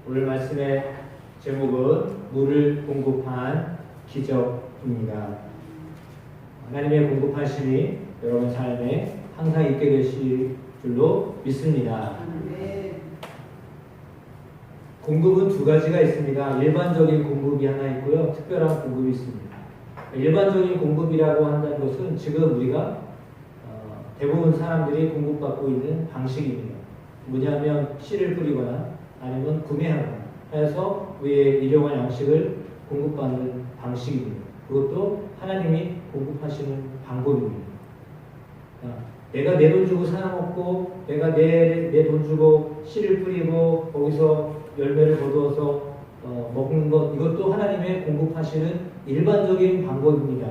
오늘 말씀의 제목은 물을 공급한 기적입니다. 하나님의 공급하심이 여러분 삶에 항상 있게 되실 줄로 믿습니다. 공급은 두 가지가 있습니다. 일반적인 공급이 하나 있고요. 특별한 공급이 있습니다. 일반적인 공급이라고 한다는 것은 지금 우리가 대부분 사람들이 공급받고 있는 방식입니다. 뭐냐면 씨를 뿌리거나 아니면 구매하거나 해서 우리의 일용할 양식을 공급받는 방식입니다. 그것도 하나님이 공급하시는 방법입니다. 내가 내 돈 주고 사 먹고 내가 내 돈 주고 씨를 뿌리고 거기서 열매를 거두어서 먹는 것, 이것도 하나님의 공급하시는 일반적인 방법입니다.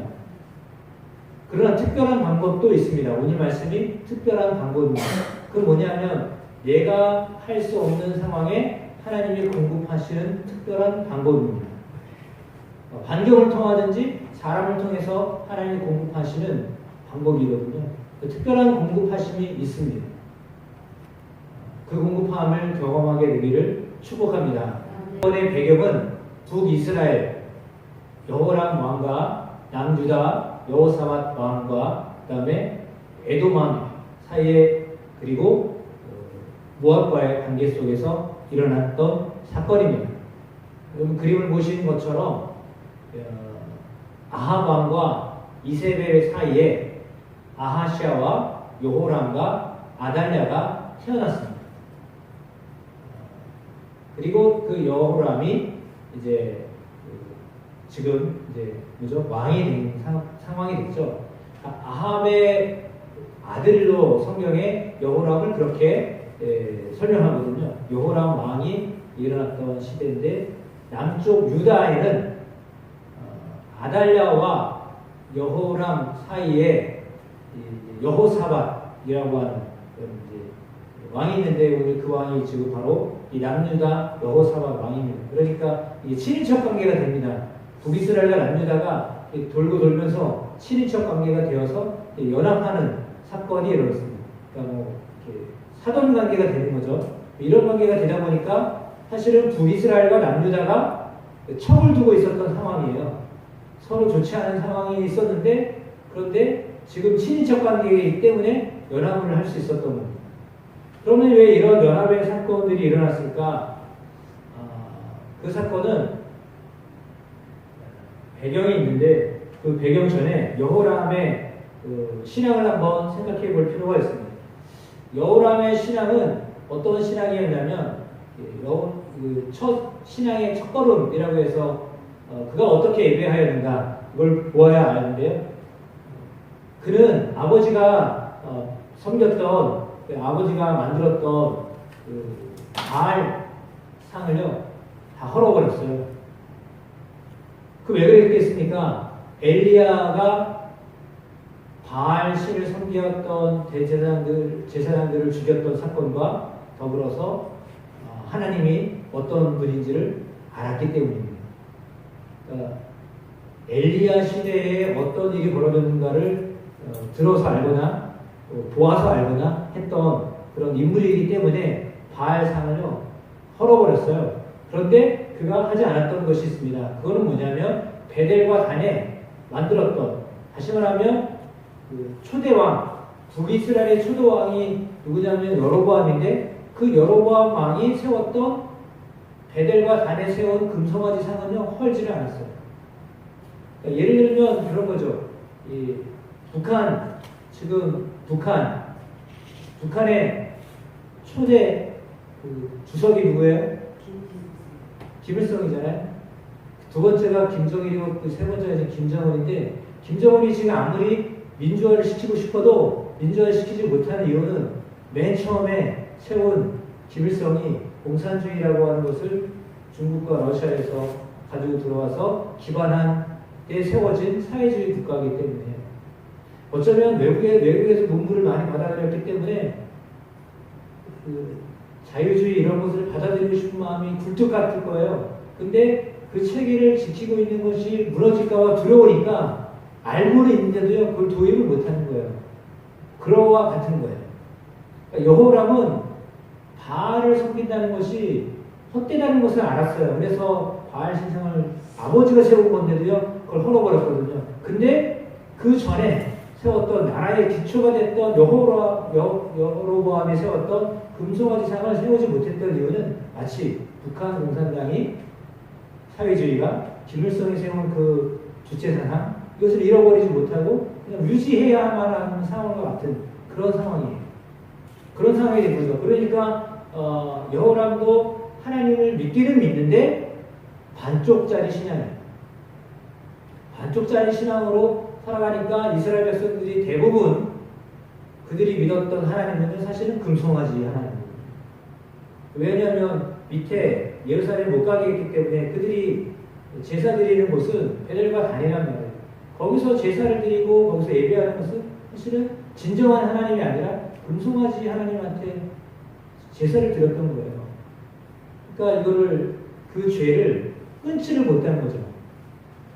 그러나 특별한 방법도 있습니다. 오늘 말씀이 특별한 방법입니다. 그건 뭐냐면 내가 할 수 없는 상황에 하나님이 공급하시는 특별한 방법입니다. 환경을 통하든지 사람을 통해서 하나님이 공급하시는 방법이거든요. 특별한 공급하심이 있습니다. 그 공급함을 경험하게 되기를 축복합니다. 이번의 배경은 북이스라엘 여호람 왕과 남유다 여호사밧 왕과 그 다음에 에돔 왕 사이에 그리고 모압과의 관계 속에서 일어났던 사건입니다. 여러분 그림을 보시는 것처럼 아합 왕과 이세벨 사이에 아하시아와 여호람과 아달랴가 태어났습니다. 그리고 그 여호람이 이제 지금 이제 뭐죠? 왕이 된 상황이 됐죠. 아합의 아들로 성경에 여호람을 그렇게 설명하거든요. 여호람 왕이 일어났던 시대인데 남쪽 유다에는 아달랴와 여호람 사이에 여호사밧이라고 하는 왕이 있는데 오늘 그 왕이 지금 바로 이 남유다 여호사밧 왕입니다. 그러니까 이게 친인척 관계가 됩니다. 북이스라엘과 남유다가 돌고 돌면서 친인척 관계가 되어서 연합하는 사건이 일어났습니다. 그러니까 뭐 이렇게 사돈 관계가 되는 거죠. 이런 관계가 되다 보니까 사실은 북이스라엘과 남유다가 척을 두고 있었던 상황이에요. 서로 좋지 않은 상황이 있었는데 그런데 지금 친인척 관계이기 때문에 연합을 할 수 있었던 겁니다. 그러면 왜 이런 연합의 사건들이 일어났을까? 그 사건은 배경이 있는데 그 배경 전에 여호람의 그 신앙을 한번 생각해 볼 필요가 있습니다. 여호람의 신앙은 어떤 신앙이었냐면 첫 신앙의 첫걸음이라고 해서 그가 어떻게 예배하였는가 그걸 보아야 아는데요. 그는 아버지가 섬겼던 아버지가 만들었던 그 바알 상을요 다 헐어버렸어요. 그 왜 그랬겠습니까? 엘리야가 바알 신을 섬기었던 제사장들을 죽였던 사건과 더불어서 하나님이 어떤 분인지를 알았기 때문입니다. 그러니까 엘리야 시대에 어떤 일이 벌어졌는가를 들어서 알거나 보아서 알거나 했던 그런 인물이기 때문에 바알상을요 헐어버렸어요. 그런데 그가 하지 않았던 것이 있습니다. 그거는 뭐냐면 베델과 단에 만들었던, 다시 말하면 그 초대왕, 북이스라엘의 초대왕이 누구냐면 여로보암인데 그 여로보암 왕이 세웠던 베델과 단에 세운 금송아지 상은요 헐지를 않았어요. 그러니까 예를 들면 그런 거죠. 지금 북한의 초대 그 주석이 누구예요? 김일성이잖아요. 두 번째가 김정일이고 그 세 번째가 김정은인데 김정은이 지금 아무리 민주화를 시키고 싶어도 민주화를 시키지 못하는 이유는 맨 처음에 세운 김일성이 공산주의라고 하는 것을 중국과 러시아에서 가지고 들어와서 기반한 데 세워진 사회주의 국가이기 때문에 어쩌면 외국에서 논문을 많이 받아들였기 때문에 그 자유주의 이런 것을 받아들이고 싶은 마음이 굴뚝 같을 거예요. 근데 그 체계를 지키고 있는 것이 무너질까봐 두려우니까 알고는 있는데도요 그걸 도입을 못하는 거예요. 그러와 같은 거예요. 그러니까 여호람은 바알을 섬긴다는 것이 헛되다는 것을 알았어요. 그래서 바알 신상을 아버지가 세운 건데도요, 그걸 헐어버렸거든요. 근데 그 전에 세웠던 나라의 기초가 됐던 여호로보암이 세웠던 금송아지상을 세우지 못했던 이유는 마치 북한 공산당이 사회주의가 김일성이 세운 그 주체사상 이것을 잃어버리지 못하고 그냥 유지해야만 하는 상황과 같은 그런 상황이에요. 그런 상황이 된 거죠. 그러니까 여호람도 하나님을 믿기는 믿는데 반쪽짜리 신앙이에요. 반쪽짜리 신앙으로 살아가니까 이스라엘 백성들이 대부분 그들이 믿었던 하나님은 사실은 금송아지 하나님입니다. 왜냐하면 밑에 예루살렘 못 가게 했기 때문에 그들이 제사 드리는 곳은 베델과 단이란 말이에요. 거기서 제사를 드리고 거기서 예배하는 것은 사실은 진정한 하나님이 아니라 금송아지 하나님한테 제사를 드렸던 거예요. 그러니까 이거를 그 죄를 끊지를 못하는 거죠.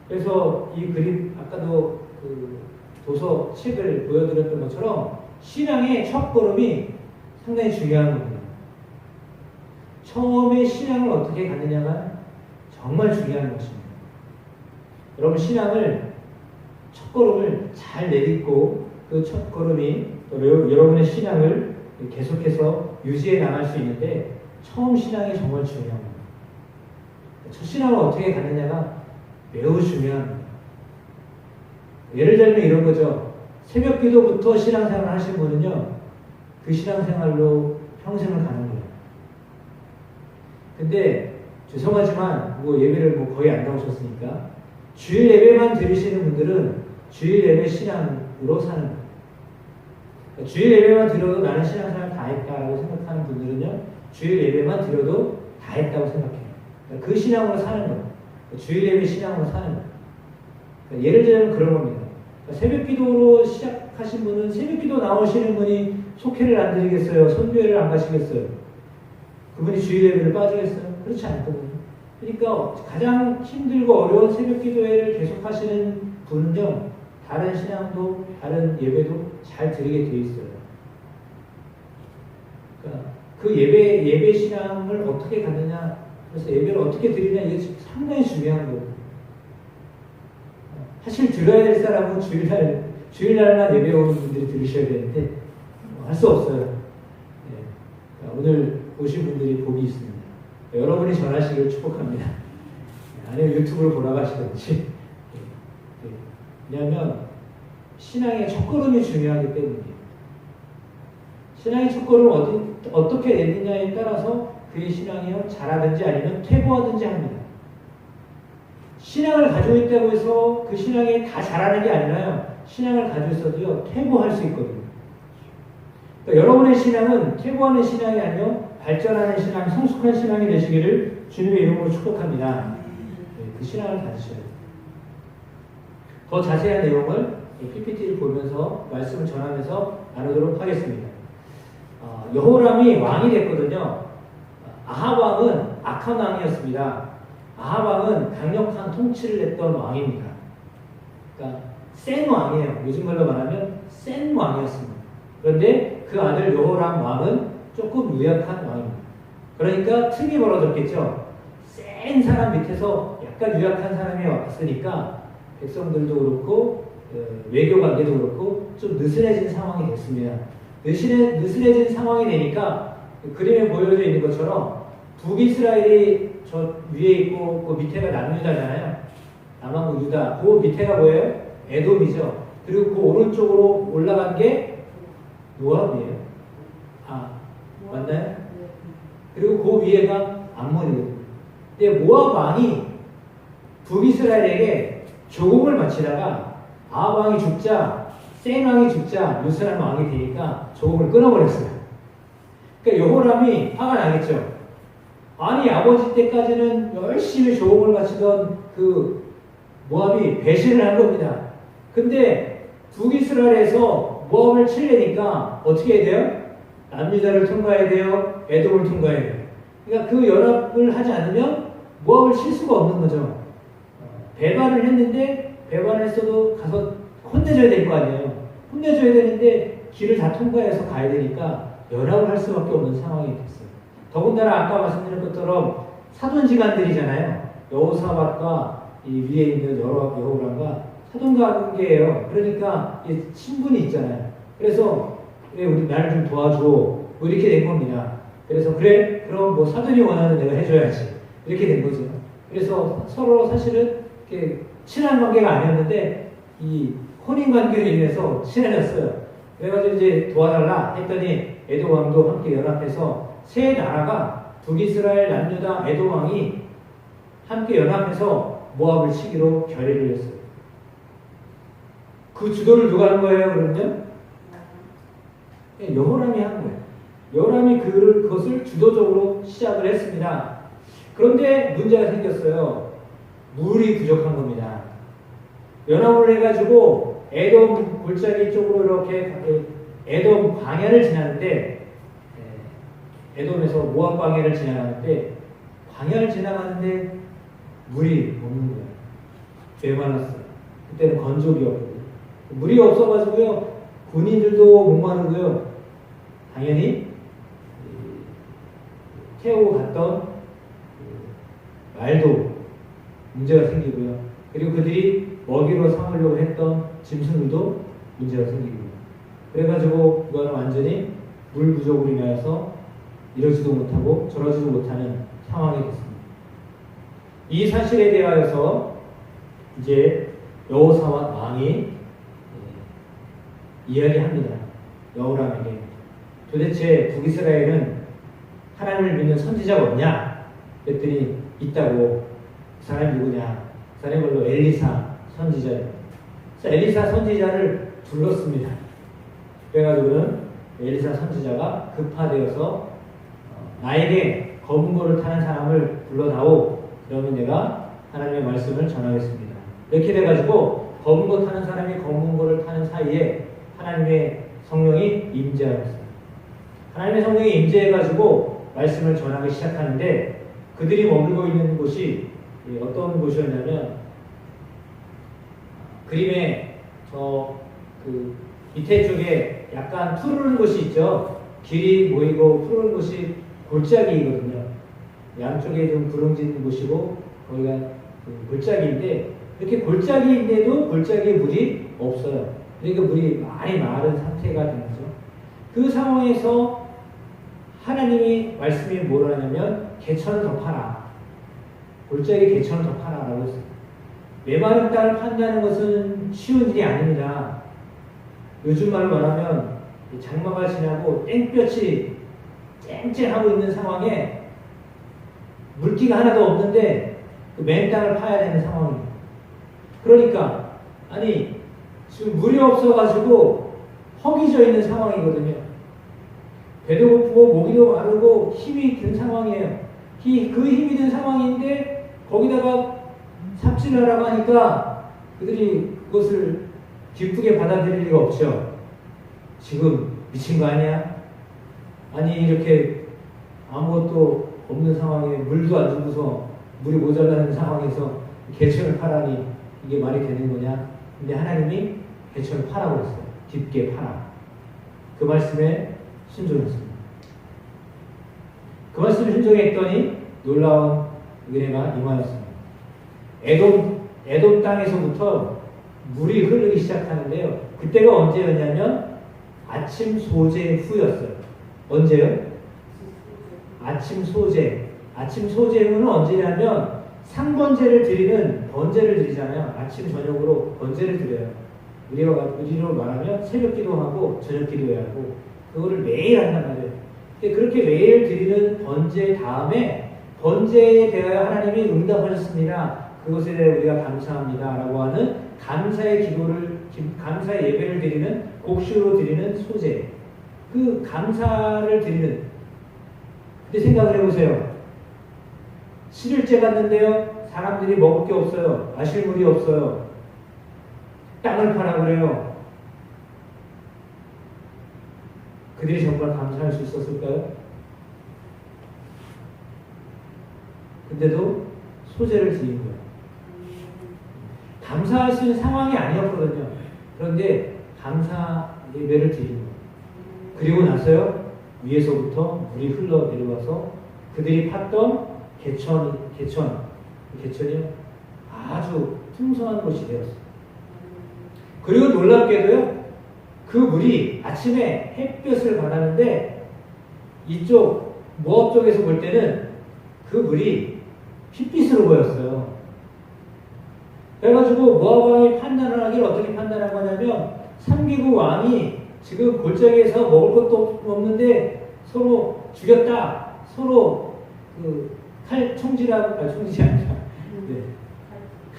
그래서 이 그림 아까도 그 도서 책을 보여드렸던 것처럼 신앙의 첫걸음이 상당히 중요한 겁니다. 처음에 신앙을 어떻게 갖느냐가 정말 중요한 것입니다. 여러분 신앙을 첫걸음을 잘 내딛고 그 첫걸음이 여러분의 신앙을 계속해서 유지해 나갈 수 있는데 처음 신앙이 정말 중요합니다. 첫 신앙을 어떻게 갖느냐가 매우 중요합니다. 예를 들면 이런 거죠. 새벽 기도부터 신앙생활을 하신 분은요, 그 신앙생활로 평생을 가는 거예요. 근데 죄송하지만 뭐 예배를 뭐 거의 안 나오셨으니까 주일 예배만 들으시는 분들은 주일 예배 신앙으로 사는 거예요. 그러니까 주일 예배만 들어도 나는 신앙생활 다 했다라고 생각하는 분들은요, 주일 예배만 들어도 다 했다고 생각해요. 그러니까 그 신앙으로 사는 거예요. 주일 예배 신앙으로 사는 거예요. 그러니까 예를 들면 그런 겁니다. 그러니까 새벽 기도로 시작하신 분은 새벽 기도 나오시는 분이 속회를 안 드리겠어요? 선교회를 안 가시겠어요? 그분이 주일 예배를 빠지겠어요? 그렇지 않거든요. 그러니까 가장 힘들고 어려운 새벽 기도회를 계속 하시는 분은요, 다른 신앙도 다른 예배도 잘 드리게 되어 있어요. 그러니까 그 예배 신앙을 어떻게 갖느냐, 그래서 예배를 어떻게 드리냐, 이게 상당히 중요한 거예요. 사실 들어야 될 사람은 주일날만 예배 오는 분들이 들으셔야 되는데 할 수 없어요. 네. 오늘 오신 분들이 복이 있습니다. 여러분이 전하시기를 축복합니다. 아니면 유튜브를 보러 가시든지. 왜냐하면 신앙의 첫걸음이 중요하기 때문이에요. 신앙의 첫걸음을 어떻게 내느냐에 따라서 그의 신앙이 잘하든지 아니면 퇴보하든지 합니다. 신앙을 가지고 있다고 해서 그 신앙이 다 잘하는 게 아니라요, 신앙을 가지고 있어도요, 퇴보할 수 있거든요. 그러니까 여러분의 신앙은 퇴보하는 신앙이 아니요, 발전하는 신앙, 성숙한 신앙이 되시기를 주님의 이름으로 축복합니다. 그 신앙을 가지셔야 돼요. 더 자세한 내용을 PPT를 보면서 말씀을 전하면서 나누도록 하겠습니다. 여호람이 왕이 됐거든요. 아합 왕은 악한 왕이었습니다. 아합 왕은 강력한 통치를 했던 왕입니다. 그러니까 센 왕이에요. 요즘 말로 말하면 센 왕이었습니다. 그런데 그 아들 여호람 왕은 조금 유약한 왕입니다. 그러니까 틈이 벌어졌겠죠. 센 사람 밑에서 약간 유약한 사람이 왔으니까 백성들도 그렇고 외교 관계도 그렇고 좀 느슨해진 상황이 됐습니다. 느슨해진 상황이 되니까 그림에 보여져 있는 것처럼 북이스라엘이 저 위에 있고 그 밑에가 남유다잖아요. 남한국 유다. 그 밑에가 뭐예요? 에돔이죠. 그리고 그 오른쪽으로 올라간 게 모압이에요. 맞나요? 그리고 그 위에가 암몬이거든요. 근데 모압 왕이 북이스라엘에게 조공을 바치다가 아합 왕이 죽자, 센 왕이 죽자 느슨한 왕이 되니까 조공을 끊어버렸어요. 그러니까 여호람이 화가 나겠죠. 아니 아버지 때까지는 열심히 조공을 바치던 그 모압이 배신을 한 겁니다. 근데 북이스라엘에서 모압을 치려니까 어떻게 해야 돼요? 남유다를 통과해야 돼요. 에돔을 통과해야 돼요. 그러니까 그 연합을 하지 않으면 모압을 칠 수가 없는 거죠. 배반을 했는데 배반했어도 가서 혼내줘야 될 거 아니에요. 혼내줘야 되는데 길을 다 통과해서 가야 되니까 연합을 할 수밖에 없는 상황이 됐어요. 더군다나 아까 말씀드린 것처럼 사돈지간들이잖아요. 여호사밧과 이 위에 있는 여호람과 사돈관계예요. 그러니까 친분이 있잖아요. 그래서 왜 우리 나를 좀 도와줘 뭐 이렇게 된 겁니다. 그래서 그래 그럼 뭐 사돈이 원하는 내가 해줘야지 이렇게 된 거죠. 그래서 서로 사실은 이렇게 친한 관계가 아니었는데 이 혼인 관계로 인해서 친해졌어요. 그래가지고 이제 도와달라 했더니 에돔 왕도 함께 연합해서 세 나라가 북이스라엘, 남유다, 에돔 왕이 함께 연합해서 모압을 치기로 결의를 했어요. 그 주도를 누가 한 거예요, 그러면요? 여호람이 한 거예요. 여호람이 그것을 주도적으로 시작을 했습니다. 그런데 문제가 생겼어요. 물이 부족한 겁니다. 연합을 해가지고 에돔 골짜기 쪽으로 이렇게 에돔 광야를 지나는데 에돔에서 모압 광야를 지나가는데 광야를 지나가는데 물이 없는 거예요. 배 많았어요. 그때는 건조기였거든요. 물이 없어가지고요 군인들도 목마르고요 당연히 태우고 갔던 말도 문제가 생기고요. 그리고 그들이 먹이로 삼으려고 했던 짐승들도 문제가 생기고요. 그래가지고 그거는 완전히 물 부족으로 인하여서 이러지도 못하고 저러지도 못하는 상황이 됐습니다. 이 사실에 대하여서 이제 여호사밧 왕이 이야기합니다. 여호람에게 도대체 북이스라엘은 하나님을 믿는 선지자가 없냐? 그랬더니 있다고. 그 사람이 누구냐? 그 사람이 바로 엘리사 선지자예요. 그래서 엘리사 선지자를 불렀습니다. 그래가지고는 엘리사 선지자가 급파되어서 나에게 검은 고를 타는 사람을 불러다오. 그러면 내가 하나님의 말씀을 전하겠습니다. 이렇게 돼가지고 검은 고 타는 사람이 검은 고를 타는 사이에 하나님의 성령이 임재하였어요. 하나님의 성령이 임재해가지고 말씀을 전하기 시작하는데 그들이 머물고 있는 곳이 어떤 곳이었냐면 그림에 그 밑에 쪽에 약간 푸르른 곳이 있죠. 길이 모이고 푸르른 곳이 골짜기이거든요. 양쪽에 좀 구름진 곳이고 거기가 골짜기인데 이렇게 골짜기인데도 골짜기에 물이 없어요. 그러니까 물이 많이 마른 상태가 되는 거죠. 그 상황에서 하나님이 말씀이 뭐라 하냐면 개천을 더 파라. 골짜기 개천을 더 파라라고 했어요. 메마른 땅을 판다는 것은 쉬운 일이 아닙니다. 요즘 말로 말하면 장마가 지나고 땡볕이 쨍쨍하고 있는 상황에 물기가 하나도 없는데 그 맨 땅을 파야 되는 상황입니다. 그러니까 아니 지금 물이 없어가지고 허기져 있는 상황이거든요. 배도 고프고 목이도 마르고 힘이 든 상황이에요. 그 힘이 든 상황인데 거기다가 삽질하라고 하니까 그들이 그것을 기쁘게 받아들일 리가 없죠. 지금 미친 거 아니야? 아니 이렇게 아무것도 없는 상황에 물도 안 주고서 물이 모자라는 상황에서 개천을 파라니 이게 말이 되는 거냐? 근데 하나님이 개천을 파라고 했어요. 깊게 파라. 그 말씀에 순종했습니다. 그 말씀에 순종했더니 놀라운 은혜가 임하였습니다. 에돔 땅에서부터 물이 흐르기 시작하는데요. 그때가 언제였냐면 아침 소재 후였어요. 언제요? 아침 소재. 아침 소재 후는 언제냐면 상번제를 드리는 번제를 드리잖아요. 아침 저녁으로 번제를 드려요. 우리로 말하면 새벽 기도하고 저녁 기도해야 하고 그거를 매일 한단 말이에요. 근데 그렇게 매일 드리는 번제 다음에 번제에 대하여 하나님이 응답하셨습니다. 그것에 대해 우리가 감사합니다. 라고 하는 감사의 기도를, 감사의 예배를 드리는 곡식으로 드리는 소재. 그 감사를 드리는. 근데 생각을 해보세요. 7일째 갔는데요. 사람들이 먹을 게 없어요. 마실 물이 없어요. 땅을 파라 그래요. 그들이 정말 감사할 수 있었을까요? 근데도 소재를 드린 거예요. 감사할 수 있는 상황이 아니었거든요. 그런데 감사 예배를 드린 거예요. 그리고 나서요. 위에서부터 물이 흘러 내려와서 그들이 팠던 개천이요 아주 풍성한 곳이 되었어요. 그리고 놀랍게도요, 그 물이 아침에 햇볕을 받았는데 이쪽 모압 쪽에서 볼 때는 그 물이 핏빛으로 보였어요. 그래가지고 모압 왕이 판단을 하기를 어떻게 판단한 거냐면 3개국 왕이 지금 골짜기에서 먹을 것도 없는데 서로 죽였다. 서로 총질이 아니라 네.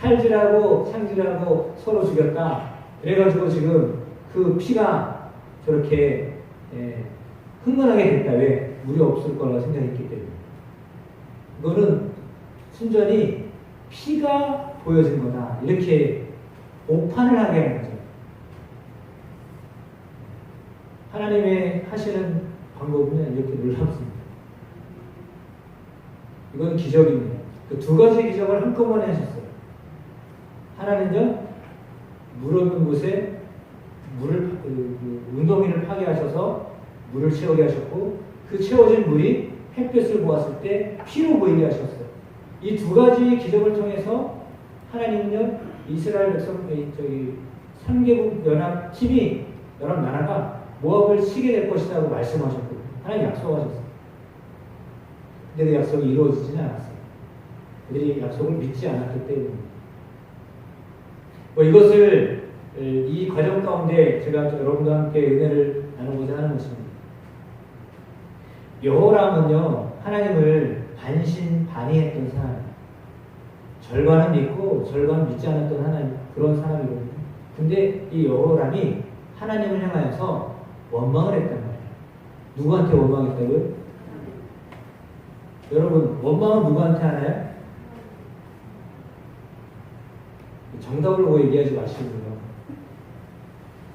칼질하고 창질하고 서로 죽였다. 그래가지고 지금 그 피가 저렇게 흥건하게 됐다. 왜? 물이 없을 거라고 생각했기 때문에. 이거는 순전히 피가 보여진 거다. 이렇게 오판을 하게 하는 거죠. 하나님의 하시는 방법은 이렇게 놀랍습니다. 이건 기적입니다. 그 두 가지 기적을 한꺼번에 하셨어요. 하나는요, 물 없는 곳에 웅덩이를 파게 하셔서 물을 채우게 하셨고, 그 채워진 물이 햇볕을 보았을 때 피로 보이게 하셨어요. 이 두 가지 기적을 통해서 하나님은요, 이스라엘 백성, 3개국 연합 나라가 모압을 치게 될 것이라고 말씀하셨고, 하나님 약속하셨어요. 근데 그 약속이 이루어지지는 않았어요. 그들이 약속을 믿지 않았기 때문입니다. 이것을 이 과정 가운데 제가 여러분과 함께 은혜를 나누고자 하는 것입니다. 여호람은요, 하나님을 반신반의했던 사람, 절반은 믿고 절반은 믿지 않았던 그런 사람이거든요. 근데 이 여호람이 하나님을 향하여서 원망을 했단 말이에요. 누구한테 원망했다고요? 여러분, 원망은 누구한테 하나요? 정답을 보고 얘기하지 마시고요.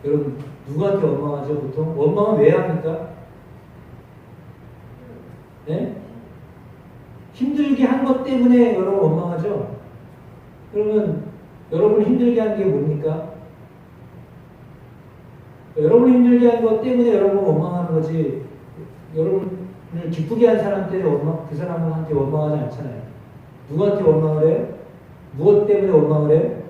여러분, 누구한테 원망하죠, 보통? 원망은 왜 합니까? 네? 힘들게 한 것 때문에 여러분 원망하죠? 그러면 여러분 힘들게 한 게 뭡니까? 여러분 힘들게 한 것 때문에 여러분 원망하는 거지, 여러분을 기쁘게 한 사람 때문에 그 사람한테 원망하지 않잖아요. 누구한테 원망을 해요? 무엇 때문에 원망을 해요?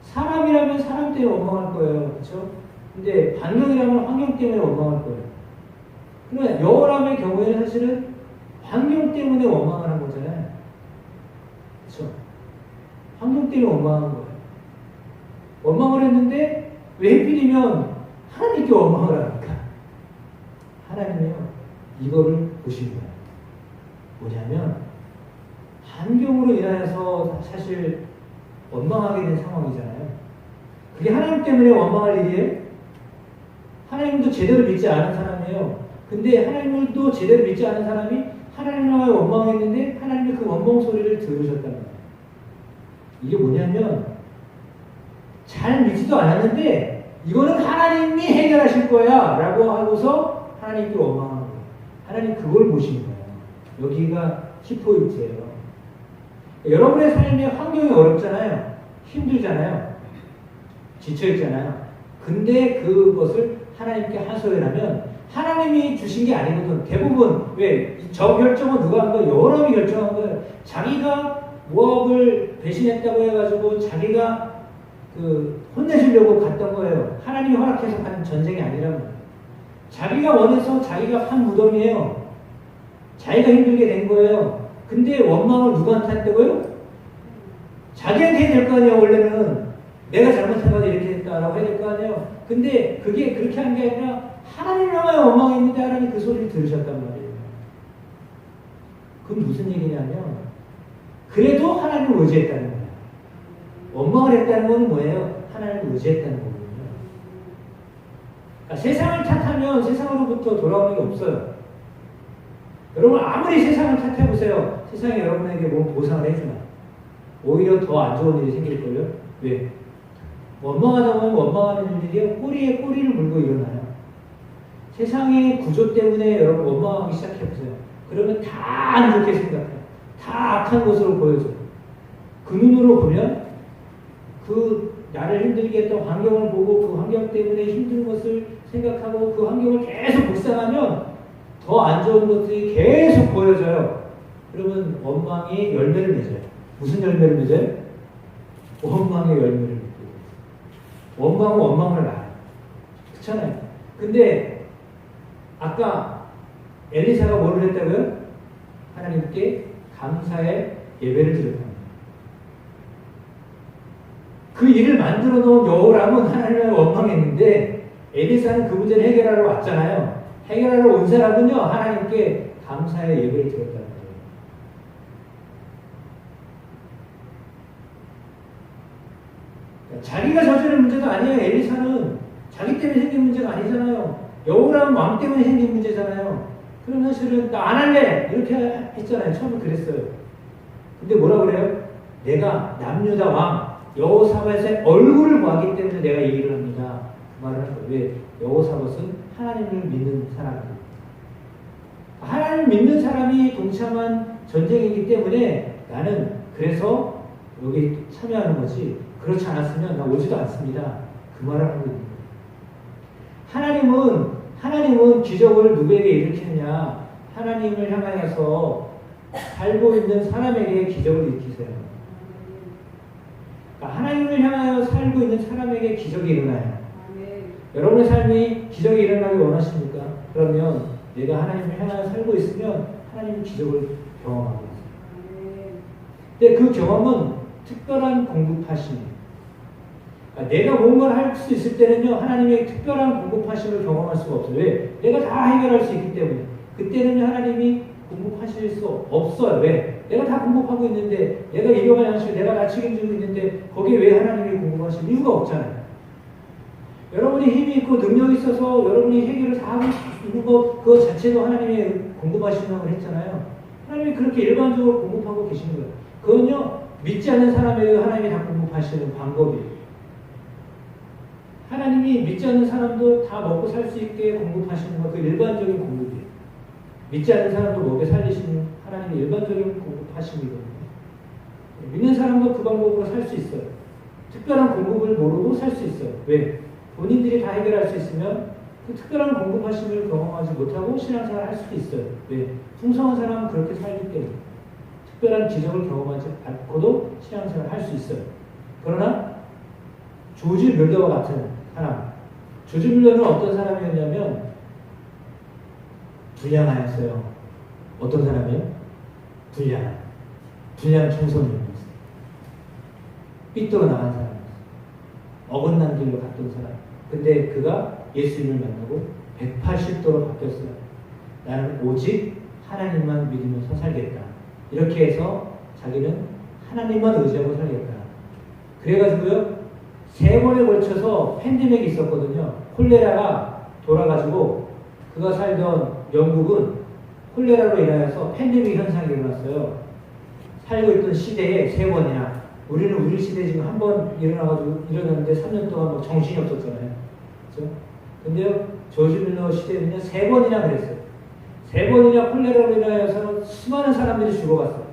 사람이라면 사람 때문에 원망할 거예요. 그렇죠? 근데 환경이라면 환경 때문에 원망할 거예요. 그러면 여호람의 경우에는 사실은 환경 때문에 원망하는 거잖아요. 그렇죠? 환경 때문에 원망하는 거예요. 원망을 했는데 왜 하필이면 하나님께 원망을 합니까? 하나님이요, 이거를 보신 거예요. 뭐냐면 환경으로 인하여서 사실 원망하게 된 상황이잖아요. 그게 하나님 때문에 원망할 일이에요? 하나님도 제대로 믿지 않은 사람이에요. 근데 하나님도 제대로 믿지 않은 사람이 하나님을 원망했는데 하나님이 그 원망 소리를 들으셨단 말이에요. 이게 뭐냐면 잘 믿지도 않았는데 이거는 하나님이 해결하실 거야 라고 하고서 하나님께 원망한 거예요. 하나님 그걸 보신 거예요. 여기가 키포인트예요. 여러분의 삶의 환경이 어렵잖아요. 힘들잖아요. 지쳐있잖아요. 근데 그것을 하나님께 하소연하면 하나님이 주신 게 아니거든. 대부분 왜 저 결정은 누가 한 거예요? 여호람이 결정한 거예요. 자기가 모압을 배신했다고 해가지고 자기가 혼내주려고 갔던 거예요. 하나님이 허락해서 가는 전쟁이 아니란 말이에요. 자기가 원해서 자기가 판 무덤이에요. 자기가 힘들게 된 거예요. 근데 원망을 누구한테 했다고요? 자기한테 해야 될 거 아니에요. 원래는 내가 잘못해가지고 이렇게 했다라고 해야 될 거 아니에요. 근데 그게 그렇게 한 게 아니라 하나님을 향하여 원망했는데 하나님 그 소리를 들으셨단 말이에요. 그건 무슨 얘기냐면 그래도 하나님을 의지했다는 거예요. 원망을 했다는 건 뭐예요? 하나님을 의지했다는 거거든요. 그러니까 세상을 탓하면 세상으로부터 돌아오는 게 없어요. 여러분 아무리 세상을 탓해보세요. 세상이 여러분에게 뭔 보상을 해주나? 오히려 더 안 좋은 일이 생길걸요? 왜? 원망하다 보면 원망하는 일이 꼬리에 꼬리를 물고 일어나요. 세상의 구조 때문에 여러분 원망하기 시작해보세요. 그러면 다 안 좋게 생각해요. 다 악한 것으로 보여져요. 그 눈으로 보면 나를 힘들게 했던 환경을 보고 그 환경 때문에 힘든 것을 생각하고 그 환경을 계속 묵상하면 더 안 좋은 것들이 계속 보여져요. 그러면 원망이 열매를 맺어요. 무슨 열매를 맺어요? 원망의 열매를 맺어요. 원망은 원망을 낳아요. 그렇잖아요. 근데 아까 엘리사가 뭐를 했다고요? 하나님께 감사의 예배를 드렸답니다. 그 일을 만들어 놓은 여호람은 하나님을 원망했는데 엘리사는 그 문제를 해결하러 왔잖아요. 해결하러 온 사람은요, 하나님께 감사의 예배를 드렸다는 거예요. 그러니까 자기가 저지른 문제도 아니에요. 엘리사는 자기 때문에 생긴 문제가 아니잖아요. 여호람 왕 때문에 생긴 문제잖아요. 그럼 사실은 나 안 할래! 이렇게 했잖아요. 처음에 그랬어요. 근데 뭐라 그래요? 내가 남유다 왕 여호사밧의 얼굴을 보았기 때문에 내가 이 일을 합니다. 그 말을 하는 거예요. 왜? 여호사밧은 하나님을 믿는 사람이에요. 하나님을 믿는 사람이 동참한 전쟁이기 때문에 나는 그래서 여기 참여하는 거지, 그렇지 않았으면 나 오지도 않습니다. 그 말을 하고 있는 거예요. 하나님은 기적을 누구에게 일으키느냐? 하나님을 향하여서 살고 있는 사람에게 기적을 일으키세요. 그러니까 하나님을 향하여 살고 있는 사람에게 기적이 일어나요. 여러분의 삶이 기적이 일어나기 원하십니까? 그러면 내가 하나님을 향하여 살고 있으면 하나님이 기적을 경험하고 있어요. 근데 그 경험은 특별한 공급하심이에요. 그러니까 내가 뭔가를 할 수 있을 때는요, 하나님의 특별한 공급하심을 경험할 수가 없어요. 왜? 내가 다 해결할 수 있기 때문에. 그때는 하나님이 공급하실 수 없어요. 왜? 내가 다 공급하고 있는데, 내가 일용할 양식을 내가 다 책임지고 있는데, 거기에 왜 하나님이 공급하실 이유가 없잖아요. 여러분이 힘이 있고 능력이 있어서 여러분이 해결을 다 하고 있는 것, 그것 자체도 하나님이 공급하신다고 했잖아요. 하나님이 그렇게 일반적으로 공급하고 계시는 거예요. 그건요, 믿지 않는 사람에게 하나님이 다 공급하시는 방법이에요. 하나님이 믿지 않는 사람도 다 먹고 살 수 있게 공급하시는 것, 그 일반적인 공급이에요. 믿지 않는 사람도 먹여 살리시는 하나님의 일반적인 공급하심이거든요. 믿는 사람도 그 방법으로 살 수 있어요. 특별한 공급을 모르고 살 수 있어요. 왜? 본인들이 다 해결할 수 있으면 그 특별한 공급하심을 경험하지 못하고 신앙생활을 할 수도 있어요. 왜? 풍성한 사람은 그렇게 살기 때문에. 특별한 기적을 경험하지 않고도 신앙생활을 할 수 있어요. 그러나 조지 뮬러와 같은 사람, 조지 뮬러는 어떤 사람이었냐면 불량하였어요. 어떤 사람이에요? 불량 청소년이었어요. 삐뚤어 나간 사람이었어요. 어긋난 길로 갔던 사람. 근데 그가 예수님을 만나고 180도로 바뀌었어요. 나는 오직 하나님만 믿으면서 살겠다. 이렇게 해서 자기는 하나님만 의지하고 살겠다. 그래가지고요, 3번에 걸쳐서 팬데믹이 있었거든요. 콜레라가 돌아가지고 그가 살던 영국은 콜레라로 인하여서 팬데믹 현상이 일어났어요. 살고 있던 시대에 3번이나. 우리는 우리 시대에 지금 한 번 일어났는데 3년 동안 뭐 정신이 없었잖아요. 그렇죠? 근데요, 조지 밀러 시대는요, 3번이나 그랬어요. 3번이나 콜레라로 인하여서 수많은 사람들이 죽어갔어요.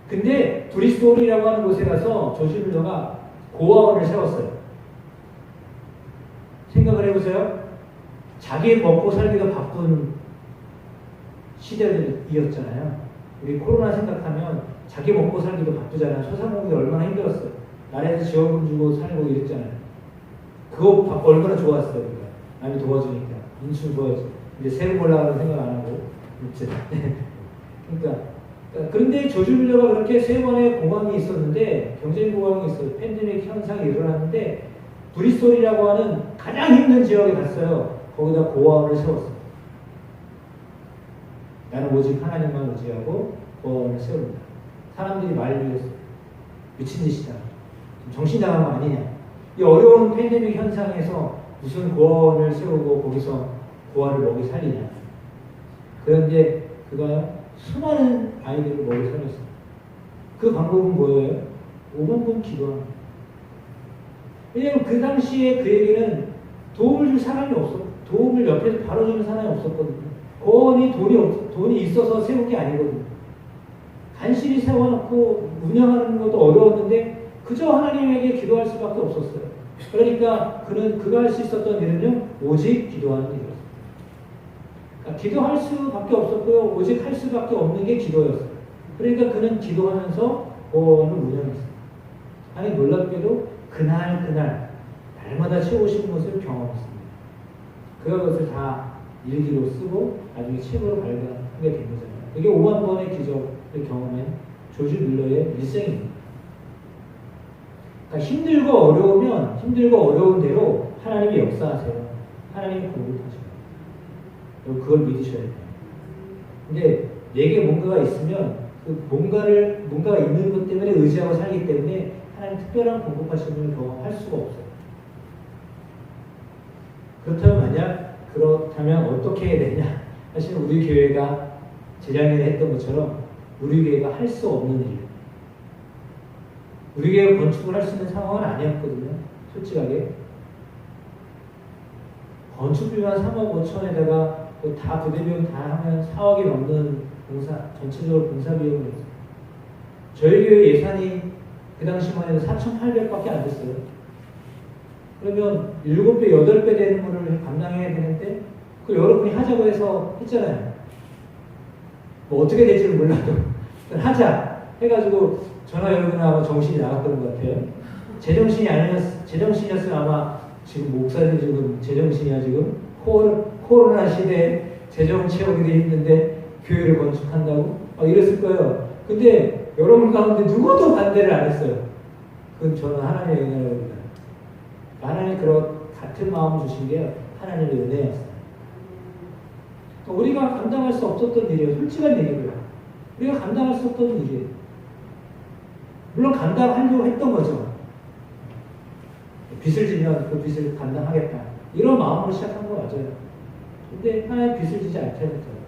근데 브리스톨이라고 하는 곳에 가서 조지 밀러가 고아원을 세웠어요. 생각을 해보세요. 자기 먹고 살기가 바쁜 시대이었잖아요. 우리 코로나 생각하면 자기 먹고 살기도 바쁘잖아요. 소상공인이 얼마나 힘들었어요. 나라에서 지원금 주고 살고 이랬잖아요. 그거 받고 얼마나 좋았어요. 우리가. 남이 도와주니까. 인충 도와줘. 이제 세금 올라가는 생각 안 하고. 그러니까 그런데 조지 밀러가 그렇게 3번의 공황이 있었는데, 경제적 공황이 있어요. 팬데믹 현상이 일어났는데, 브리스톨이라고 하는 가장 힘든 지역에 갔어요. 거기다 고아원을 세웠어요. 나는 오직 하나님만 의지하고 고아원을 세웁니다. 사람들이 말을 했어요. 미친 짓이다. 정신 나간 거 아니냐. 이 어려운 팬데믹 현상에서 무슨 고아원을 세우고 거기서 고아를 먹이 살리냐. 그런데 그가 수많은 아이들을 먹이 살렸어요. 그 방법은 뭐예요? 5만 기도합니다. 왜냐하면 그 당시에 그에게는 도움을 줄 사람이 없었고, 도움을 옆에서 바로 주는 사람이 없었거든요. 고아원이 돈이 있어서 세운 게 아니거든요. 간신히 세워놓고 운영하는 것도 어려웠는데 그저 하나님에게 기도할 수밖에 없었어요. 그러니까 그가 할 수 있었던 일은요, 오직 기도하는 일이었어요. 그러니까 기도할 수밖에 없었고요, 오직 할 수밖에 없는 게 기도였어요. 그러니까 그는 기도하면서 보험을 운영했어요. 아니 놀랍게도 그날 날마다 채우신 것을 경험했습니다. 그가 그것을 다 일기로 쓰고 나중에 책으로 발간하게 된 거잖아요. 그게 5만 번의 기적을 경험한 조지 밀러의 일생입니다. 그러니까 힘들고 어려운 대로 하나님이 역사하세요. 하나님이 공급하셔요. 그걸 믿으셔야 돼요. 근데 내게 뭔가가 있으면 그 뭔가가 있는 것 때문에 의지하고 살기 때문에 하나님 특별한 공급하심을 경험할 수가 없어요. 그렇다면 어떻게 해야 되냐? 사실 우리 교회가 재작년에 했던 것처럼 우리 교회가 할 수 없는 일. 우리 교회가 건축을 할 수 있는 상황은 아니었거든요. 솔직하게. 건축비만 3억 5천에다가 다 부대비용 다 하면 4억이 넘는 전체적으로 공사 비용이 있어요. 저희 교회 예산이 그 당시만 해도 4,800밖에 안 됐어요. 그러면 7배, 8배 되는 거를 감당해야 되는데, 그 여러분이 하자고 해서 했잖아요. 뭐 어떻게 될지는 몰라도, 하자. 해가지고 전화 연락은 아마 정신이 나갔던 것 같아요. 제정신이었으면 아마 지금 목사님 지금 제정신이야 지금. 코로나 시대에 재정 채우기도 힘든데 교회를 건축한다고? 이랬을 거예요. 근데 여러분 가운데 누구도 반대를 안 했어요. 그건 저는 하나님의 은혜라고 봅니다. 하나님이 그런 같은 마음 주신 게 하나님의 은혜였어요. 우리가 감당할 수 없었던 일이에요. 솔직한 얘기고요. 우리가 감당할 수 없던 일이에요. 물론 감당하려고 했던 거죠. 빚을 지면 그 빚을 감당하겠다. 이런 마음으로 시작한 거 맞아요. 근데 하나님 빚을 지지 않게 했잖아요.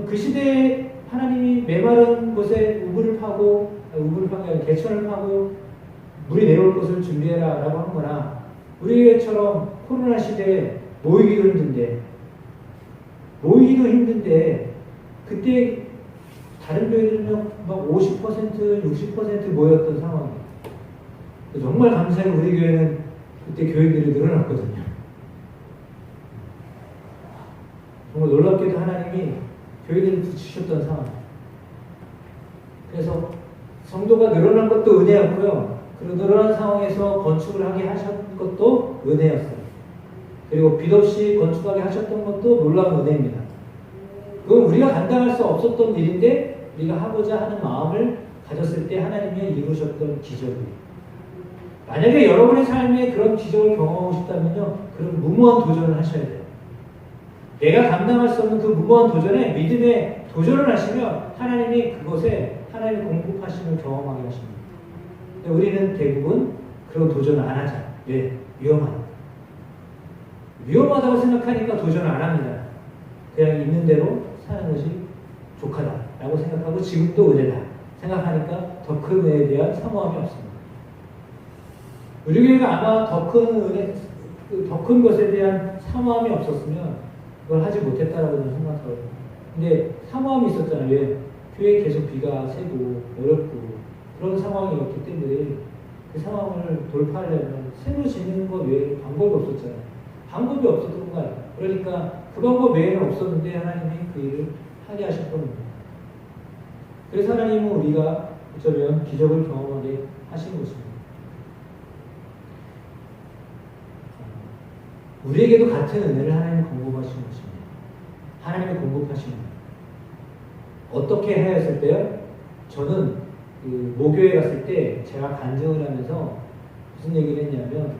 그 시대에 하나님이 메마른 곳에 우물을 파고 개천을 파고 물이 내려올 것을 준비해라 라고 한 거나, 우리 교회처럼 코로나 시대에 모이기도 힘든데 그때 다른 교회들은요 막 50%, 60% 모였던 상황이에요. 정말 감사해요. 우리 교회는 그때 교회들이 늘어났거든요. 정말 놀랍게도 하나님이 교회들을 붙이셨던 상황. 그래서 성도가 늘어난 것도 은혜였고요. 그리고 늘어난 상황에서 건축을 하게 하셨던 것도 은혜였어요. 그리고 빚 없이 건축하게 하셨던 것도 놀라운 은혜입니다. 그건 우리가 감당할 수 없었던 일인데 우리가 하고자 하는 마음을 가졌을 때 하나님이 이루셨던 기적이에요. 만약에 여러분의 삶에 그런 기적을 경험하고 싶다면요, 그런 무모한 도전을 하셔야 돼요. 내가 감당할 수 없는 그 무모한 도전에 믿음에 도전을 하시면 하나님이 그곳에 하나님의 공급하심을 경험하게 하십니다. 근데 우리는 대부분 그런 도전을 안 하죠. 왜? 위험하다고 생각하니까 도전을 안 합니다. 그냥 있는 대로 사는 것이 족하다라고 생각하고 지금도 은혜다 생각하니까 더 큰 은혜에 대한 사모함이 없습니다. 우리 교회가 아마 더 큰 것에 대한 사모함이 없었으면 그걸 하지 못했다라고 저는 생각하거든요. 근데 사모함이 있었잖아요. 왜? 교회에 계속 비가 새고 어렵고 그런 상황이었기 때문에 그 상황을 돌파하려면 새로 짓는 것 외에 방법이 없었잖아요. 방법이 없었던 거 아니에요. 그러니까 그 방법 외에는 없었는데 하나님이 그 일을 하게 하셨던 겁니다. 그래서 하나님은 우리가 어쩌면 기적을 경험하게 하신 것입니다. 우리에게도 같은 은혜를 하나님이 공급하신 것입니다. 하나님이 공급하신 것. 어떻게 하였을 때요? 저는 그 모교회 갔을 때 제가 간증을 하면서 무슨 얘기를 했냐면,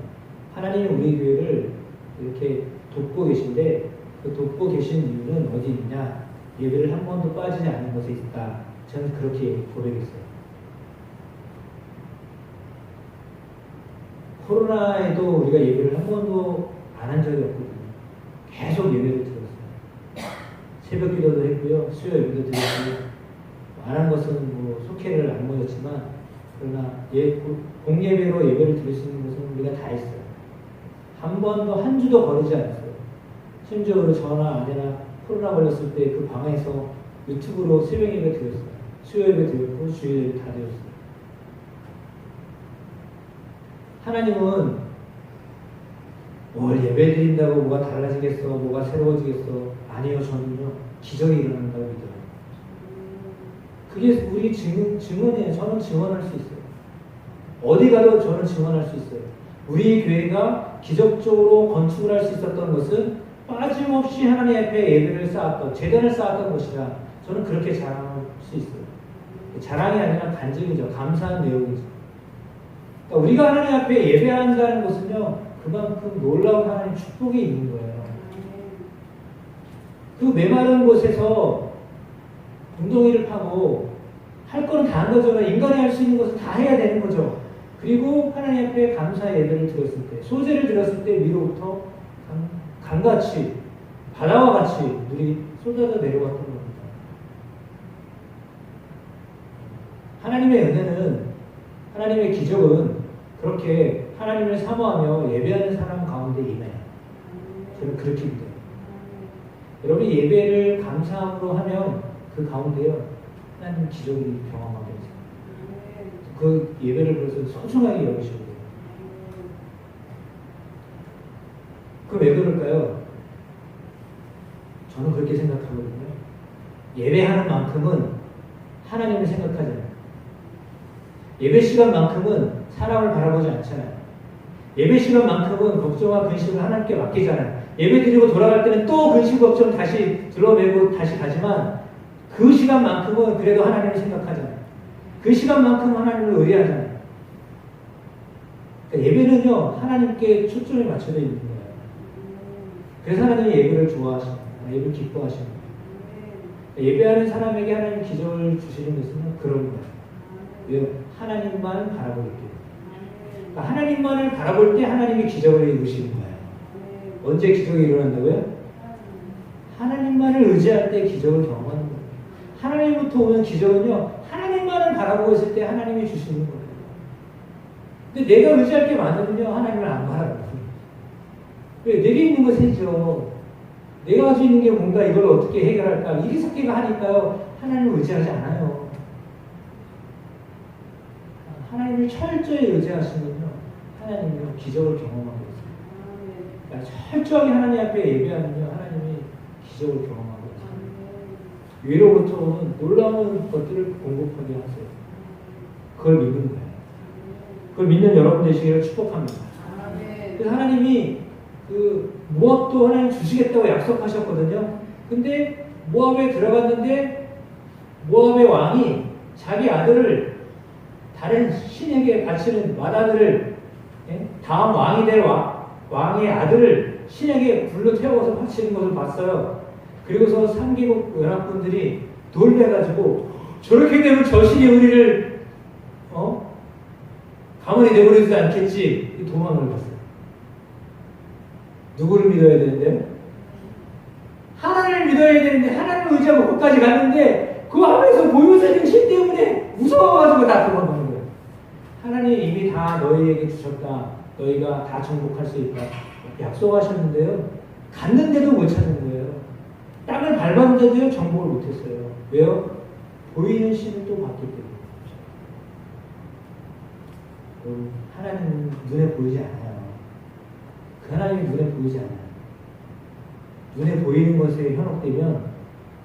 하나님이 우리 교회를 이렇게 돕고 계신데 그 돕고 계신 이유는 어디 있냐? 예배를 한 번도 빠지지 않은 것에 있다. 저는 그렇게 고백했어요. 코로나에도 우리가 예배를 한 번도 안 한 적이 없거든요. 계속 예배를 드렸어요. 새벽 기도도 했고요. 수요 예배도 드렸고요. 안 한 것은 뭐 속회를 안 모였지만, 그러나 공예배로 예배를 드릴 수 있는 것은 우리가 다 했어요. 한 번도 한 주도 거르지 않았어요. 심지어 우리 저나 아내나 코로나 걸렸을 때 그 방에서 유튜브로 새벽 예배 드렸어요. 수요 예배 드렸고 주일 예배 다 드렸어요. 하나님은 뭘 예배 드린다고 뭐가 달라지겠어, 뭐가 새로워지겠어. 아니요, 저는요 기적이 일어난다고 믿어요. 그게 우리 증언이에요. 저는 증언할 수 있어요. 어디 가도 저는 증언할 수 있어요. 우리 교회가 기적적으로 건축을 할 수 있었던 것은 빠짐없이 하나님 앞에 예배를 쌓았던, 재단을 쌓았던 것이라 저는 그렇게 자랑할 수 있어요. 자랑이 아니라 간증이죠. 감사한 내용이죠. 그러니까 우리가 하나님 앞에 예배한다는 것은요, 그만큼 놀라운 하나님 축복이 있는 거예요. 그 메마른 곳에서 웅덩이를 파고 할 거는 다 한 거죠. 인간이 할 수 있는 것을 다 해야 되는 거죠. 그리고 하나님 앞에 감사의 예배를 드렸을 때, 소재를 드렸을 때 위로부터 강같이 바다와 같이 물이 쏟아져 내려왔던 겁니다. 하나님의 은혜는, 하나님의 기적은 그렇게 하나님을 사모하며 예배하는 사람 가운데 임해요. 저는 그렇게 믿어요. 여러분이 예배를 감사함으로 하면 그 가운데요 하나님 기적을 경험하게 돼요. 그 예배를 그래서 소중하게 여기시고 돼요. 그럼 왜 그럴까요? 저는 그렇게 생각하거든요. 예배하는 만큼은 하나님을 생각하잖아요. 예배 시간만큼은 사람을 바라보지 않잖아요. 예배 시간만큼은 걱정과 근심을 하나님께 맡기잖아요. 예배 드리고 돌아갈 때는 또 근심 걱정 다시 들어매고 다시 가지만 그 시간만큼은 그래도 하나님을 생각하잖아요. 그 시간만큼 하나님을 의뢰하잖아요. 그러니까 예배는요 하나님께 초점이 맞춰져 있는 거예요. 그래서 하나님이 예배를 좋아하십니다. 예배를 기뻐하십니다. 예배하는 사람에게 하나님 기적을 주시는 것은 그런 거예요. 왜요? 하나님만 바라보기 때문에. 그러니까 하나님만을 바라볼 때 하나님이 기적을 이루시는 거예요. 언제 기적이 일어난다고요? 하나님만을 의지할 때 기적을 경험하는 거예요. 하나님부터 오는 기적은요, 하나님만을 바라보고 있을 때 하나님이 주시는 거예요. 근데 내가 의지할 게 많으면요, 하나님을 안 바라봐요. 왜? 내게 있는 것이죠. 내가 가지고 있는 게 뭔가 이걸 어떻게 해결할까? 이리석기가 하니까요, 하나님을 의지하지 않아요. 하나님을 철저히 의지하시면요, 하나님은 기적을 경험하고 있어요. 그러니까 철저하게 하나님 앞에 예배하면요, 하나님이 기적을 경험하고 있어요. 위로부터 오는 놀라운 것들을 공급하게 하세요. 그걸 믿는 거예요. 그걸 믿는 여러분 되시기를 축복합니다. 그래서 하나님이 그 모압도 하나님 주시겠다고 약속하셨거든요. 근데 모압에 들어갔는데 모압의 왕이 자기 아들을 다른 신에게 바치는 맏아들을, 다음 왕이 될 왕의 아들을 신에게 불러 태워서 바치는 것을 봤어요. 그리고서 삼기국 연합군들이 놀래가지고 저렇게 되면 저 신이 우리를 가만히 내버려두지 않겠지, 도망을 갔어요. 누구를 믿어야 되는데요? 하나님을 믿어야 되는데 하나님을 의지하고 끝까지 갔는데 그 앞에서 보여주는 신 때문에 무서워가지고 다 도망가는 거예요. 하나님이 이미 다 너희에게 주셨다. 너희가 다 정복할 수 있다. 약속하셨는데요. 갔는데도 못 찾는 거예요. 땅을 밟았는데도요. 정복을 못했어요. 왜요? 보이는 신을 또 봤기 때문에. 하나님은 눈에 보이지 않아요. 그 하나님이 눈에 보이지 않아요. 눈에 보이는 것에 현혹되면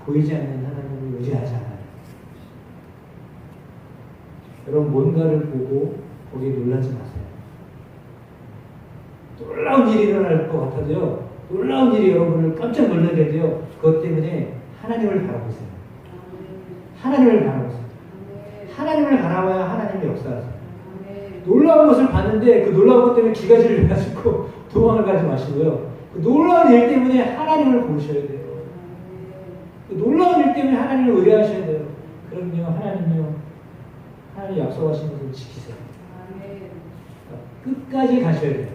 보이지 않는 하나님을 의지하지 않아요. 여러분 뭔가를 보고 거기에 놀라지 마세요. 놀라운 일이 일어날 것 같아도요. 놀라운 일이 여러분을 깜짝 놀라게 해도요. 그것 때문에 하나님을 바라보세요. 하나님을 바라보세요. 하나님을 바라봐야 하나님이 역사하세요. 놀라운 것을 봤는데 그 놀라운 것 때문에 기가지를 해가지고 도망을 가지 마시고요. 그 놀라운 일 때문에 하나님을 보셔야 돼요. 그 놀라운 일 때문에 하나님을 의뢰하셔야 돼요. 그럼요, 하나님 약속하신 것을 지키세요. 끝까지 가셔야 돼요.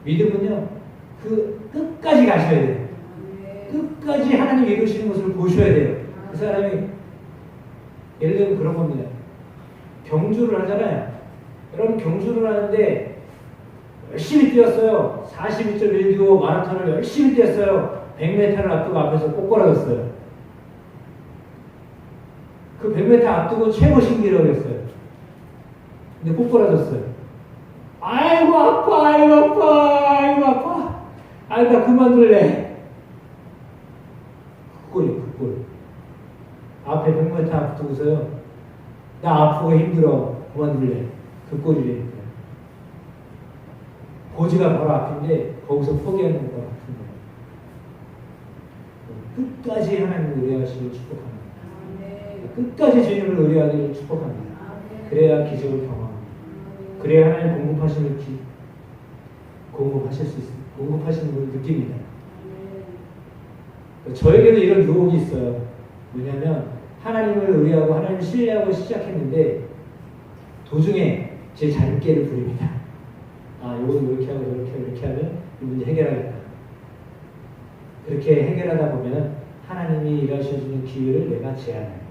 믿음은요, 그 끝까지 가셔야 돼요. 끝까지 하나님 이루시는 것을 보셔야 돼요. 그 사람이 예를 들면 그런 겁니다. 경주를 하잖아요. 여러분 경주를 하는데 열심히 뛰었어요. 42.1 뛰고 마라톤을 열심히 뛰었어요. 100m를 앞두고 앞에서 꼬꾸라졌어요. 그 100m 앞두고 최고 신기라고 했어요. 근데 꼬꾸라졌어요. 아이고 아파, 아이고 아파, 아이고 아파. 아이고 나 그만둘래. 그 꼴이에요, 그 꼴. 앞에 100m 앞두고서요. 나 아프고 힘들어, 그만둘래. 그 꼴이래요. 고지가 바로 앞인데 거기서 포기하는 것과 같은 거예요. 끝까지 하나님을 의뢰하시길 축복합니다. 끝까지 주님을 의뢰하기를 축복합니다. 그래야 기적을 경험합니다. 그래야 하나님 공급하시는 공급하실 수 있습니다. 공급하시는 걸 느낍니다. 저에게도 이런 유혹이 있어요. 뭐냐면 하나님을 의뢰하고 하나님을 신뢰하고 시작했는데 도중에 제 잔꾀를 부립니다. 아, 이건 이렇게 하고 이렇게 하면 이 문제 해결하겠다. 그렇게 해결하다 보면 하나님이 일하셔주는 기회를 내가 제한해요.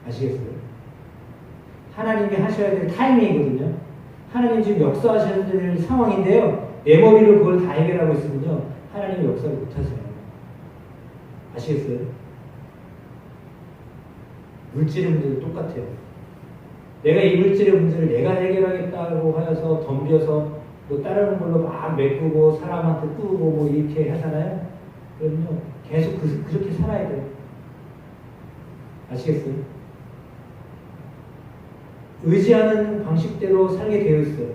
아시겠어요? 하나님이 하셔야 될 타이밍이거든요. 하나님 지금 역사하셔야 될 상황인데요. 내 머리로 그걸 다 해결하고 있으면요. 하나님이 역사를 못하세요. 아시겠어요? 물질의 문제도 똑같아요. 내가 이 물질의 문제를 내가 해결하겠다고 하여서 덤벼서 뭐 다른 걸로 막 메꾸고 사람한테 꾸고 뭐 이렇게 하잖아요. 그러면요. 계속 그렇게 살아야 돼요. 아시겠어요? 의지하는 방식대로 살게 되어 있어요.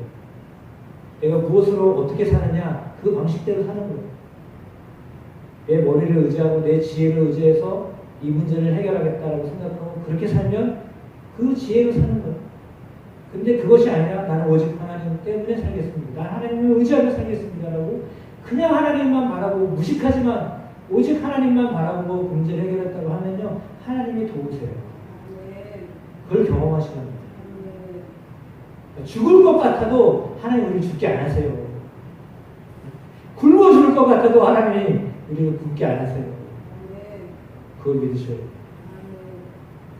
내가 무엇으로 어떻게 사느냐 그 방식대로 사는 거예요. 내 머리를 의지하고 내 지혜를 의지해서 이 문제를 해결하겠다라고 생각하고 그렇게 살면 그 지혜로 사는 거예요. 근데 그것이 아니라 나는 오직 하나님 때문에 살겠습니다. 나는 하나님을 의지하며 살겠습니다라고 그냥 하나님만 바라보고 무식하지만 오직 하나님만 바라보고 문제를 해결했다고 하면요. 하나님이 도우세요. 그걸 경험하시는 거예요. 죽을 것 같아도 하나님 우리를 죽게 안 하세요. 굶어 죽을 것 같아도 하나님이 우리를 굶게 안 하세요. 그걸 믿으셔야 돼요.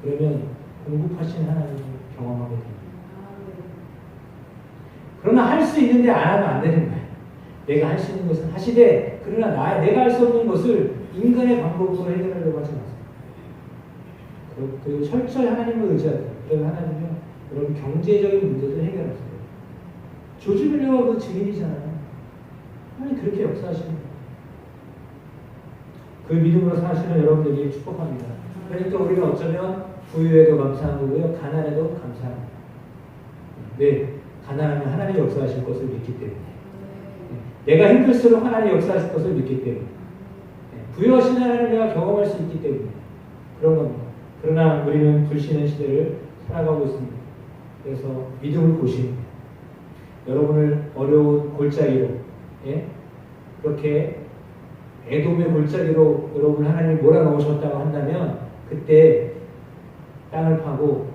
그러면 공급하신 하나님을 경험하게 됩니다. 그러나 할 수 있는데 안 하면 안 되는 거예요. 내가 할 수 있는 것은 하시되 그러나 내가 할 수 없는 것을 인간의 방법으로 해결하려고 하지 마세요. 그리고 철저히 하나님을 의지하세요. 그러면 하나님은 여러분 경제적인 문제도 해결하세요. 조지밀러가 그 증인이잖아요. 하나님 그렇게 역사하시는 거예요. 그 믿음으로 사시는 여러분들이 축복합니다. 그러니까 우리가 어쩌면 부유에도 감사한 거고요. 가난에도 감사합니다. 네, 가난하면 하나님 역사하실 것을 믿기 때문에. 내가 힘들수록 하나님 역사하실 것을 믿기 때문에. 부유하신 하나님을 내가 경험할 수 있기 때문에. 그런 겁니다. 그러나 우리는 불신의 시대를 살아가고 있습니다. 그래서 믿음을 보십니다. 여러분을 어려운 골짜기로, 그렇게 애돔의 골짜기로 여러분 하나님이 몰아넣으셨다고 한다면 그때 땅을 파고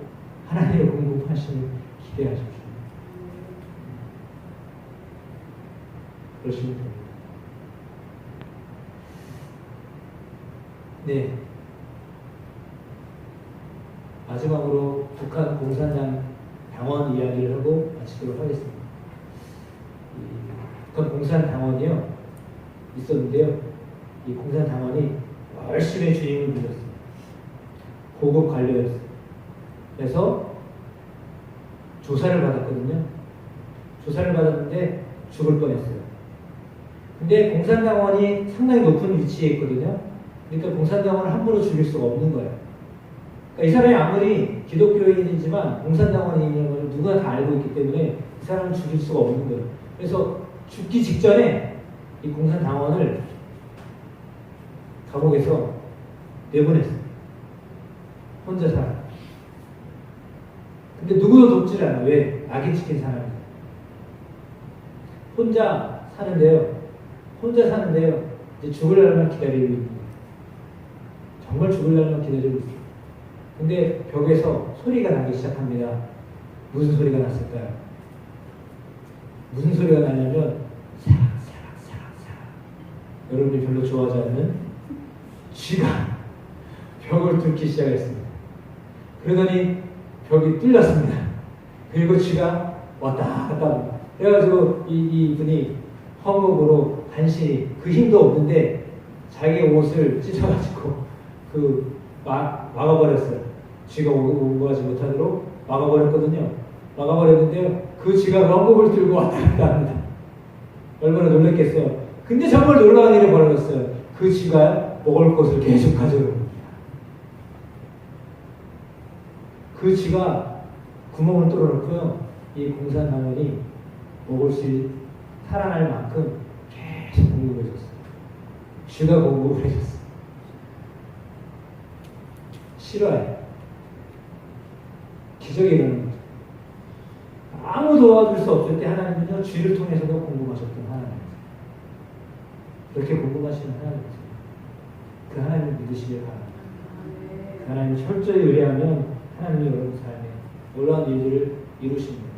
하나님의 공급하시는 기대하십시오. 그러시면 됩니다. 네. 마지막으로 북한 공산당 당원 이야기를 하고 마치도록 하겠습니다. 북한 공산당원이요 있었는데요. 이 공산당원이 열심히 주님을 믿었습니다. 고급 관료였어요. 그래서 조사를 받았거든요. 조사를 받았는데 죽을 뻔했어요. 근데 공산당원이 상당히 높은 위치에 있거든요. 그러니까 공산당원을 함부로 죽일 수가 없는 거예요. 그러니까 이 사람이 아무리 기독교인이지만 공산당원인 걸 누가 다 알고 있기 때문에 이 사람을 죽일 수가 없는 거예요. 그래서 죽기 직전에 이 공산당원을 감옥에서 내보냈어요. 혼자 살아. 근데 누구도 돕질 않아. 왜? 낙인 찍힌 사람이에요. 혼자 사는데요. 이제 죽을 날만 기다리고 있는 거예요. 정말 죽을 날만 기다리고 있어요. 근데 벽에서 소리가 나기 시작합니다. 무슨 소리가 났을까요? 무슨 소리가 나냐면 사락사락 여러분이 별로 좋아하지 않는 쥐가 벽을 뚫기 시작했습니다. 그러더니 벽이 뚫렸습니다. 그리고 쥐가 왔다 갔다 합니다. 그래가지고 이분이 허공으로 간신히 그 힘도 없는데 자기 옷을 찢어가지고 막아버렸어요. 쥐가 오고 가지 못하도록 막아버렸거든요. 막아버렸는데요. 그 쥐가 렁곡을 들고 왔다 갔다 합니다. 얼마나 놀랐겠어요. 근데 정말 놀라운 일이 벌어졌어요. 그 쥐가 먹을 것을 계속 가져옵니다. 그 쥐가 구멍을 뚫어놓고요. 이 공산나물이 먹을 수 살아날 만큼 계속 공급해줬어요. 쥐가 공급을 해줬어요. 싫어해. 기적이 일어나는 거죠. 아무 도와줄 수 없을 때 하나님은요, 쥐를 통해서도 공급하셨던 하나님이세요. 그렇게 공급하시는 하나님이세요. 그 하나님을 믿으시길 바랍니다. 그 하나님을 철저히 의뢰하면 하나님이 여러분 삶에 놀라운 일들을 이루십니다.